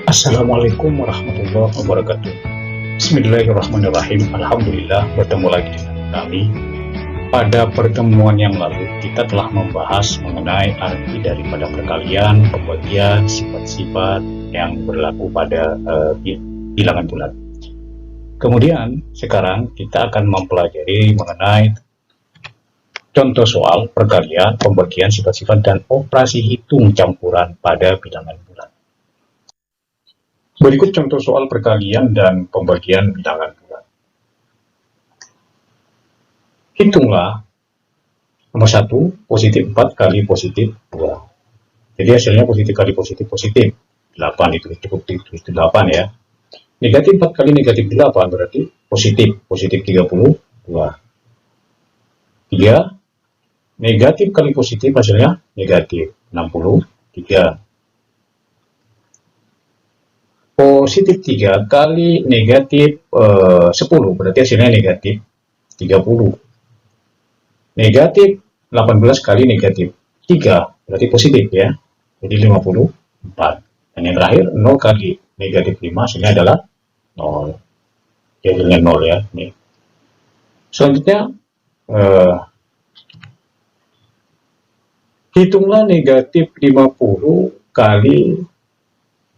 Assalamualaikum warahmatullahi wabarakatuh. Bismillahirrahmanirrahim. Alhamdulillah bertemu lagi dengan kami. Pada pertemuan yang lalu kita telah membahas mengenai arti daripada perkalian, pembagian, sifat-sifat yang berlaku pada bilangan bulat. Kemudian sekarang kita akan mempelajari mengenai contoh soal perkalian, pembagian, sifat-sifat, dan operasi hitung campuran pada bilangan bulat. Berikut contoh soal perkalian dan pembagian bilangan bulat. Hitunglah nomor 1, positif 4 kali positif 2. Jadi hasilnya positif kali positif positif. 8 itu cukup ditulis 8 ya. Negatif 4 kali negatif 8 berarti positif. Positif 32. 3. Negatif kali positif hasilnya negatif 63. Positif 3 kali negatif 10 berarti hasilnya negatif 30. Negatif 18 kali negatif 3 berarti positif ya, jadi 54. Dan yang terakhir 0 kali negatif 5 hasilnya adalah 0, hasilnya 0 ya. Nih. Selanjutnya hitunglah negatif 50 kali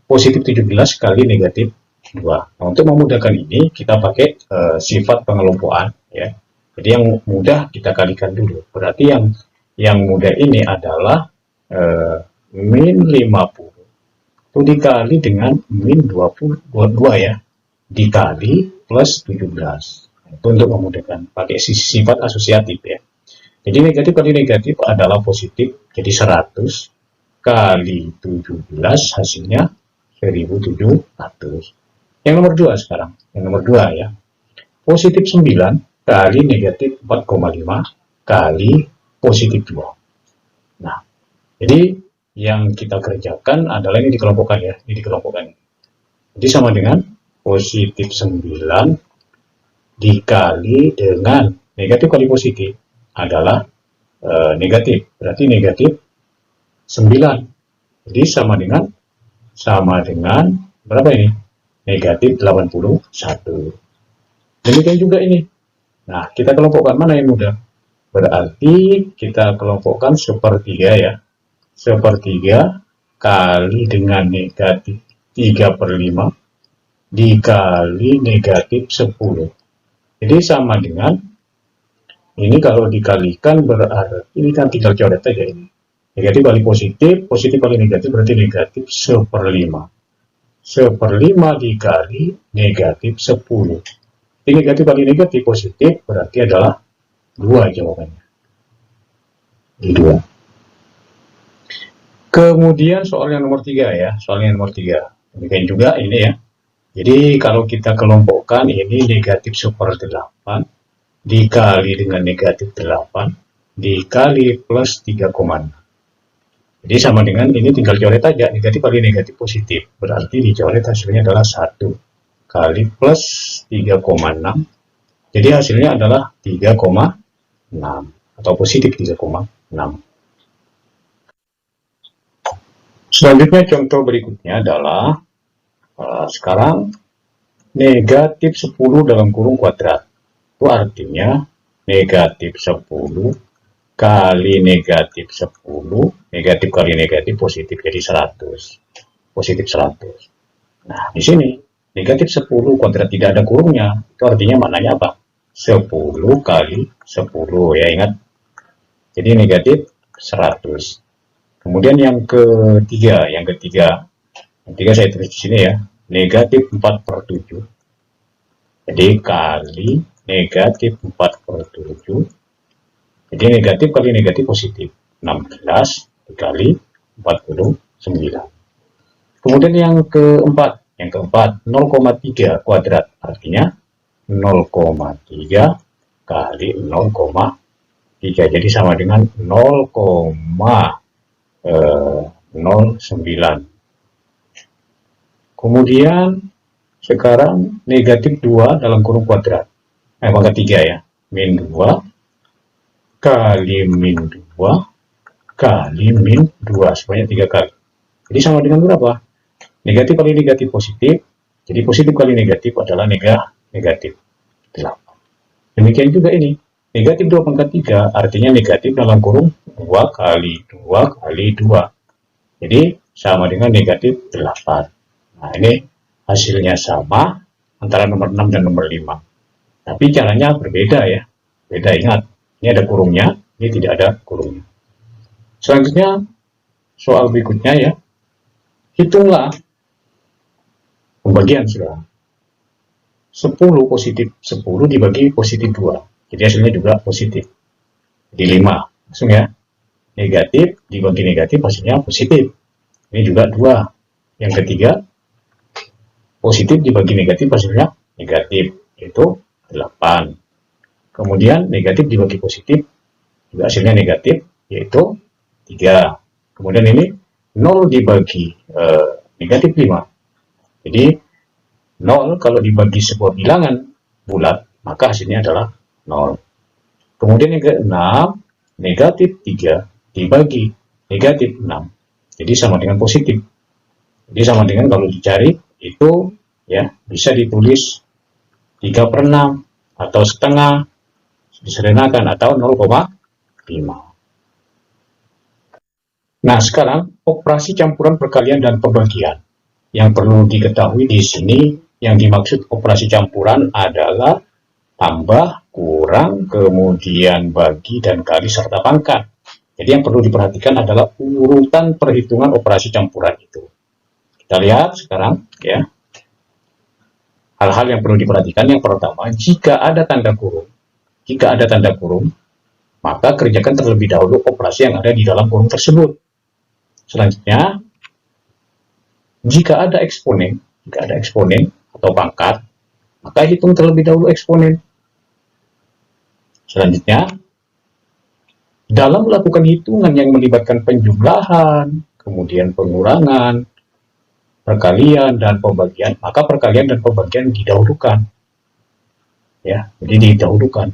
positif 17 kali negatif 2. Nah, untuk memudahkan ini kita pakai sifat pengelompokan ya. Jadi yang mudah kita kalikan dulu. Berarti yang mudah ini adalah min 50 itu dikali dengan min 22 ya, dikali plus 17. Itu untuk memudahkan pakai sifat asosiatif ya. Jadi negatif kali negatif adalah positif, jadi 100 kali 17 hasilnya 1700. Yang nomor 2 sekarang. Yang nomor 2 ya. Positif 9 kali negatif 4,5 kali positif 2. Nah, jadi yang kita kerjakan adalah ini dikelompokkan ya. Ini dikelompokkan. Jadi sama dengan positif 9 dikali dengan negatif kali positif adalah negatif. Berarti negatif 9. Jadi sama dengan berapa ini? Negatif 81. Demikian juga ini. Nah, kita kelompokkan mana yang mudah? Berarti kita kelompokkan sepertiga ya. Sepertiga kali dengan negatif 3/5 dikali negatif 10. Jadi sama dengan ini kalau dikalikan berarti ini kan tinggal coret aja ini. Negatif kali positif, positif kali negatif berarti negatif 1/5. 1/5 dikali negatif 10. Ini negatif kali negatif positif berarti adalah 2 jawabannya. Di 2. Kemudian soal yang nomor 3 ya. Soal yang nomor 3. Demikian juga ini ya. Jadi kalau kita kelompokkan ini negatif 1/8 dikali dengan negatif 8 dikali plus 3,6. Jadi sama dengan ini tinggal coret aja, negatif kali negatif positif. Berarti dicoret hasilnya adalah 1 kali plus 3,6. Jadi hasilnya adalah 3,6 atau positif 3,6. Selanjutnya contoh berikutnya adalah sekarang negatif 10 dalam kurung kuadrat. Itu artinya negatif 10 kali negatif 10, negatif kali negatif positif, jadi 100. Positif 100. Nah, di sini negatif 10 kuadrat tidak ada kurungnya. Itu artinya maknanya apa? 10 kali 10 ya, ingat. Jadi negatif 100. Kemudian yang ketiga saya tulis di sini ya, negatif 4/7. Jadi kali negatif 4/7. Jadi negatif kali negatif positif. 16 dikali 49. Kemudian yang keempat 0,3 kuadrat. Artinya 0,3 kali 0,3. Jadi sama dengan 0,09. Kemudian sekarang negatif 2 dalam kurung kuadrat. Pangkat 3 ya. Min 2 kali min 2 kali min 2 sebanyak 3 kali. Jadi sama dengan berapa? Negatif kali negatif positif, jadi positif kali negatif adalah negatif 8. Demikian juga ini, negatif 2 pangkat 3 artinya negatif dalam kurung 2 kali 2 kali 2. Jadi sama dengan negatif 8. Nah ini hasilnya sama antara nomor 6 dan nomor 5. Tapi caranya berbeda ya. Beda, ingat. Ini ada kurungnya, ini tidak ada kurungnya. Selanjutnya, soal berikutnya ya. Hitunglah pembagian sudah. 10 positif 10 dibagi positif 2. Jadi hasilnya juga positif. Jadi 5. Langsung ya. Negatif dibagi negatif hasilnya positif. Ini juga 2. Yang ketiga, positif dibagi negatif hasilnya negatif. Itu 8. Kemudian negatif dibagi positif juga hasilnya negatif, yaitu 3. Kemudian ini 0 dibagi negatif 5. Jadi 0 kalau dibagi sebuah bilangan bulat, maka hasilnya adalah 0. Kemudian yang ke-6, negatif 3 dibagi negatif 6. Jadi sama dengan positif. Jadi sama dengan kalau dicari, itu ya bisa ditulis 3/6 atau setengah, disederhanakan, atau 0,5. Nah, sekarang operasi campuran perkalian dan pembagian. Yang perlu diketahui di sini, yang dimaksud operasi campuran adalah tambah, kurang, kemudian bagi, dan kali, serta pangkat. Jadi yang perlu diperhatikan adalah urutan perhitungan operasi campuran itu. Kita lihat sekarang ya. Hal-hal yang perlu diperhatikan, yang pertama, jika ada tanda kurung, maka kerjakan terlebih dahulu operasi yang ada di dalam kurung tersebut. Selanjutnya, jika ada eksponen atau pangkat, maka hitung terlebih dahulu eksponen. Selanjutnya, dalam melakukan hitungan yang melibatkan penjumlahan, kemudian pengurangan, perkalian dan pembagian, maka perkalian dan pembagian didahulukan. Ya, jadi didahulukan.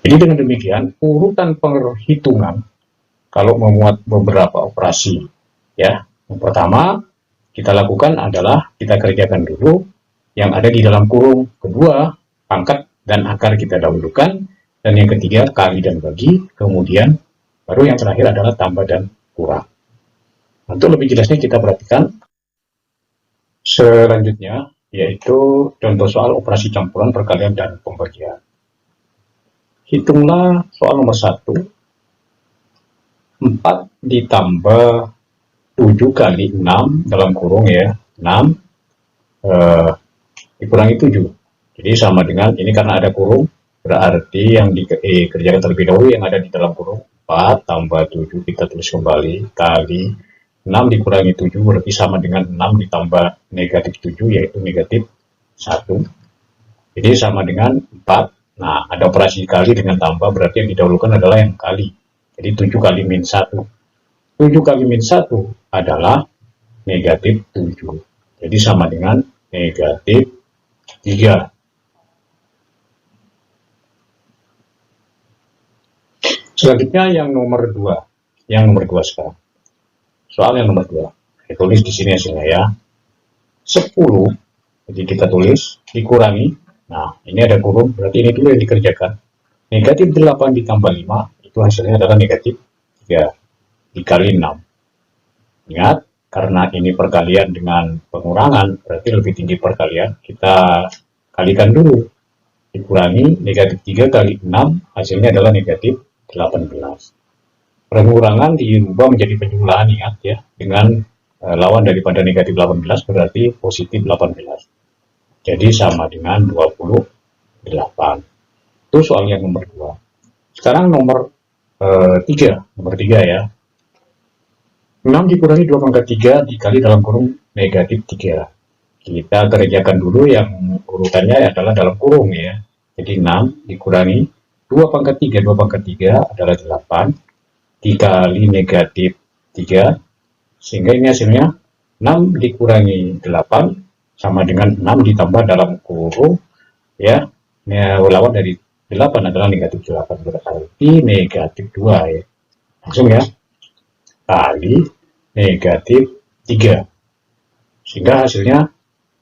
Jadi dengan demikian, urutan perhitungan kalau memuat beberapa operasi, ya, yang pertama kita lakukan adalah kita kerjakan dulu yang ada di dalam kurung, kedua pangkat dan akar kita dahulukan, dan yang ketiga kali dan bagi, kemudian baru yang terakhir adalah tambah dan kurang. Untuk lebih jelasnya kita perhatikan selanjutnya, yaitu contoh soal operasi campuran, perkalian, dan pembagian. Hitunglah soal nomor 1. 4 ditambah 7 kali 6 dalam kurung ya, 6 dikurangi 7. Jadi sama dengan, ini karena ada kurung, berarti yang dikerjakan terlebih dahulu yang ada di dalam kurung 4 tambah 7, kita tulis kembali, kali 6 dikurangi 7 berarti sama dengan 6 ditambah negatif 7, yaitu negatif 1. Jadi sama dengan 4. Nah, ada operasi kali dengan tambah, berarti yang didahulukan adalah yang kali. Jadi 7 kali min 1. 7 kali min 1 adalah negatif 7. Jadi sama dengan negatif 3. Selanjutnya yang nomor 2. Yang nomor 2 sekarang. Soal yang nomor 2. Saya tulis di sini hasilnya ya. 10. Jadi kita tulis dikurangi. Nah, ini ada kurung, berarti ini dulu yang dikerjakan. Negatif 8 ditambah 5, itu hasilnya adalah negatif 3 dikali 6. Ingat, karena ini perkalian dengan pengurangan, berarti lebih tinggi perkalian. Kita kalikan dulu. Dikurangi negatif 3 kali 6, hasilnya adalah negatif 18. Pengurangan diubah menjadi penjumlahan, ingat ya, dengan lawan daripada negatif 18 berarti positif 18. Jadi sama dengan 28. Itu soal yang nomor 2. Sekarang nomor 3. Nomor 3 ya. 6 dikurangi 2 pangkat 3 dikali dalam kurung negatif 3. Kita kerjakan dulu yang urutannya adalah dalam kurung ya. Jadi 6 dikurangi 2 pangkat 3. 2 pangkat 3 adalah 8. Dikali negatif 3. Sehingga ini hasilnya 6 dikurangi 8 sama dengan 6 ditambah dalam kurung ya. Lawan dari 8 adalah negatif 8, berarti negatif 2 ya. Langsung ya. Kali negatif 3. sehingga hasilnya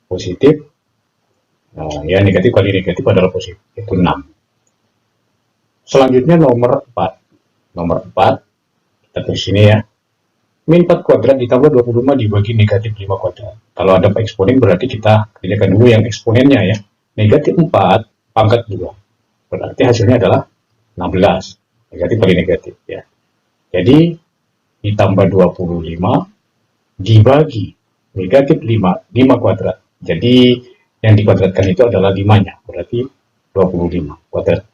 positif. Ya, negatif kali negatif adalah positif, itu 6. Selanjutnya nomor 4. Nomor 4, kita tulis sini ya. Min 4 kuadrat ditambah 25 dibagi negatif 5 kuadrat. Kalau ada eksponen berarti kita kerjakan dulu yang eksponennya ya. Negatif 4 pangkat 2. Berarti hasilnya adalah 16. Negatif kali negatif ya. Jadi ditambah 25 dibagi negatif 5 kuadrat. Jadi yang dikuadratkan itu adalah 5-nya. Berarti 25 kuadrat.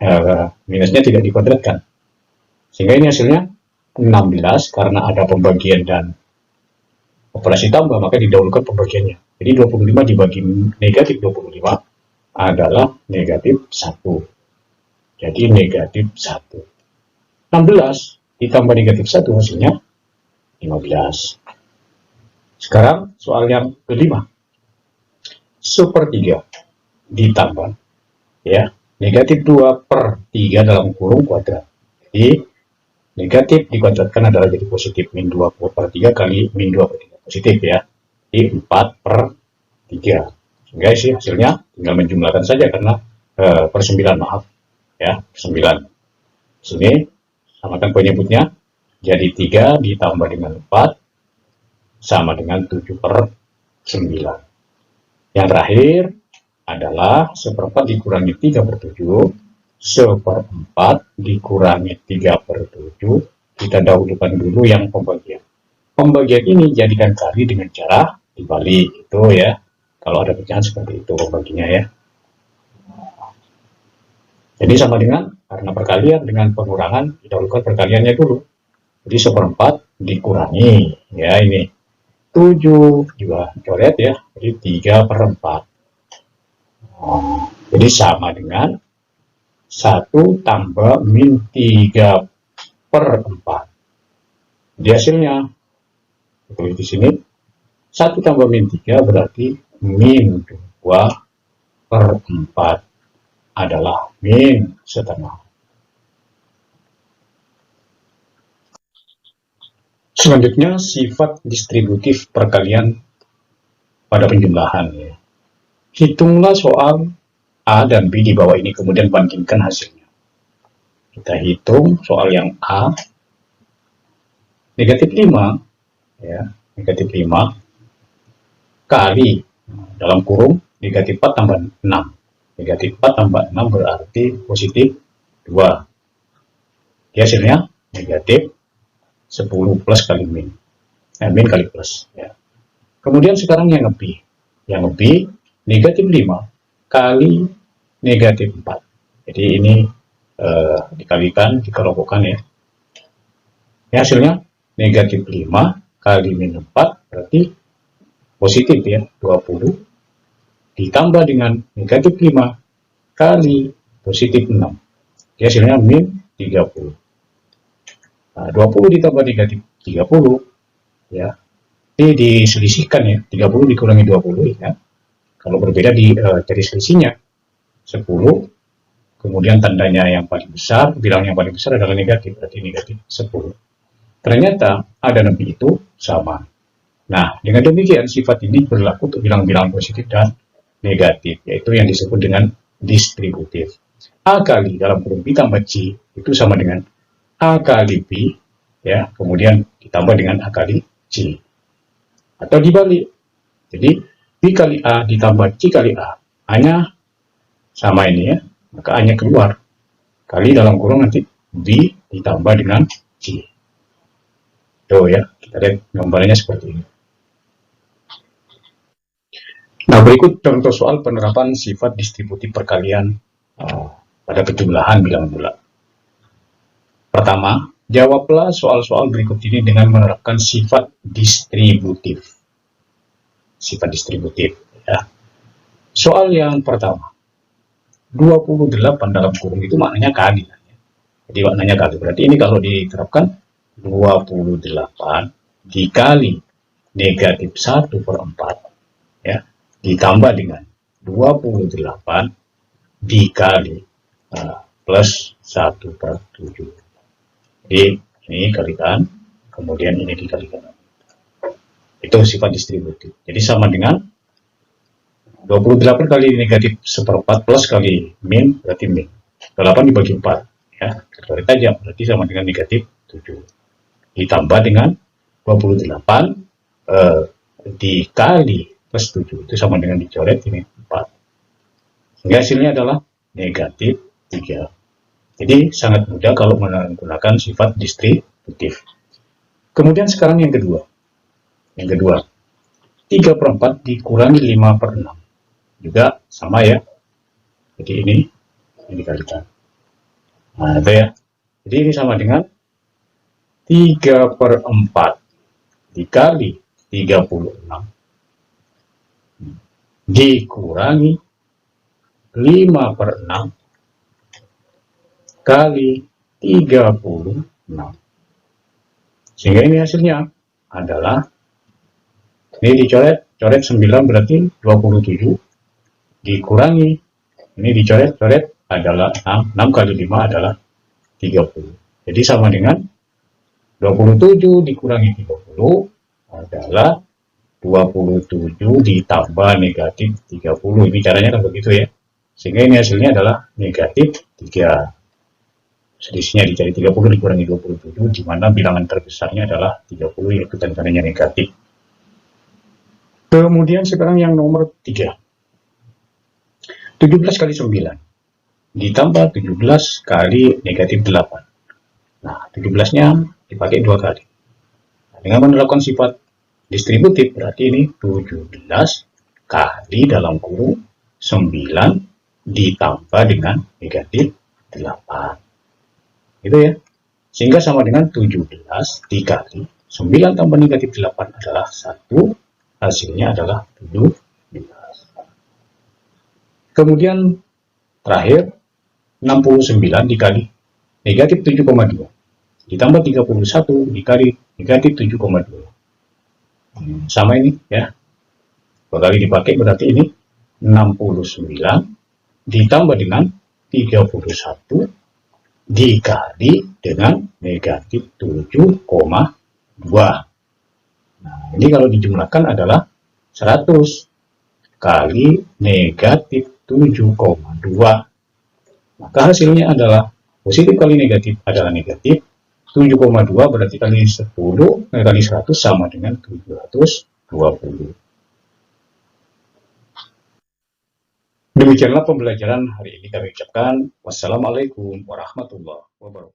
Minusnya tidak dikuadratkan. Sehingga ini hasilnya 16, karena ada pembagian dan operasi tambah, maka didahulukan pembagiannya. Jadi 25 dibagi negatif 25 adalah negatif 1. Jadi negatif 1. 16 ditambah negatif 1 hasilnya 15. Sekarang soal yang kelima. 1/3 ditambah ya negatif 2/3 dalam kurung kuadrat. Jadi negatif dikuadratkan adalah jadi positif, min 2/3 kali min 2/3 positif ya, di 4/3. Sehingga isi hasilnya tinggal menjumlahkan saja karena per 9, maaf ya, 9. Sini samakan penyebutnya, jadi 3 ditambah dengan 4 sama dengan 7/9. Yang terakhir adalah 1/4 dikurangi 3/7, 1/4 dikurangi 3/7, kita dahulukan dulu yang pembagian. Pembagian ini jadikan kali dengan cara dibalik, itu ya. Kalau ada pecahan seperti itu pembaginya ya. Jadi sama dengan, karena perkalian dengan pengurangan, didahulukan perkaliannya dulu. Jadi 1/4 dikurangi, ya ini 7 juga coret ya, jadi 3/4. Jadi sama dengan 1 tambah min 3/4. Di hasilnya, tulis di sini, 1 tambah min 3 berarti min 2/4 adalah min setengah. Selanjutnya, sifat distributif perkalian pada penjumlahan. Ya. Hitunglah soal A dan B di bawah ini, kemudian bandingkan hasilnya. Kita hitung soal yang A, negatif 5, ya, negatif 5 kali, dalam kurung, negatif 4 tambah 6. Negatif 4 tambah 6 berarti positif 2. Hasilnya negatif 10 plus kali min. Min kali plus. Ya. Kemudian sekarang yang lebih. Yang lebih, negatif 5 kali negatif 4. Jadi ini dikalikan, dikelompokkan ya. Hasilnya negatif 5 kali min 4 berarti positif ya, 20. Ditambah dengan negatif 5 kali positif 6. Hasilnya min 30. Nah, 20 ditambah negatif 30 ya. Ini diselisihkan ya, 30 dikurangi 20 ya. Kalau berbeda dari selisihnya 10, kemudian tandanya yang paling besar, bilang yang paling besar adalah negatif, berarti negatif 10. Ternyata A dan B itu sama. Nah, dengan demikian sifat ini berlaku untuk bilang-bilang positif dan negatif, yaitu yang disebut dengan distributif. A kali dalam kurung B tambah C itu sama dengan A kali B, ya, kemudian ditambah dengan A kali C. Atau dibalik. Jadi B kali A ditambah C kali A. A-nya sama ini ya, maka A-nya keluar. Kali dalam kurung nanti B ditambah dengan C. Tuh ya, kita lihat gambarnya seperti ini. Nah, berikut contoh soal penerapan sifat distributif perkalian pada penjumlahan bilangan bulat. Pertama, jawablah soal-soal berikut ini dengan menerapkan sifat distributif. Sifat distributif ya. Soal yang pertama, 28 dalam kurung itu maknanya kali. Jadi maknanya kali, berarti ini kalau diterapkan 28 dikali negatif 1/4 ya, ditambah dengan 28 dikali plus 1/7. Jadi ini kalikan, kemudian ini dikalikan. Itu sifat distributif. Jadi sama dengan 28 kali negatif seperempat plus kali min berarti min. 8 dibagi 4 ya. Coret aja berarti sama dengan negatif 7. Ditambah dengan 28 dikali plus 7 itu sama dengan dicoret ini 4. Sehingga hasilnya adalah negatif 3. Jadi sangat mudah kalau menggunakan sifat distributif. Kemudian sekarang yang kedua. Yang kedua, 3/4 dikurangi 5/6. Juga sama ya. Jadi ini dikalikan. Nah, itu ya. Jadi ini sama dengan 3/4 dikali 36 dikurangi 5/6 kali 36. Sehingga ini hasilnya adalah, ini dicoret, coret 9 berarti 27, dikurangi, ini dicoret-coret adalah 6, 6 kali 5 adalah 30. Jadi sama dengan 27 dikurangi 30 adalah 27 ditambah negatif 30. Ini caranya kan begitu ya. Sehingga ini hasilnya adalah negatif 3. Selisihnya dicari 30 dikurangi 27, di mana bilangan terbesarnya adalah 30, yaitu tandanya negatif. Kemudian sekarang yang nomor 3. 17 kali 9 ditambah 17 kali negatif 8. Nah, 17-nya dipakai 2 kali. Nah, dengan menerapkan sifat distributif, berarti ini 17 kali dalam kurung 9 ditambah dengan negatif 8. Gitu ya. Sehingga sama dengan 17 dikali 9 tambah negatif 8 adalah 1. Hasilnya adalah 17. Kemudian terakhir 69 dikali negatif 7,2 ditambah 31 dikali negatif 7,2. Sama ini ya. 2 kali dipakai berarti ini 69 ditambah dengan 31 dikali dengan negatif 7,2. Nah, ini kalau dijumlahkan adalah 100 kali negatif 7,2. Maka hasilnya adalah positif kali negatif adalah negatif 7,2, berarti kali 10 kali 100 sama dengan 720. Demikianlah pembelajaran hari ini kami ucapkan. Wassalamualaikum warahmatullahi wabarakatuh.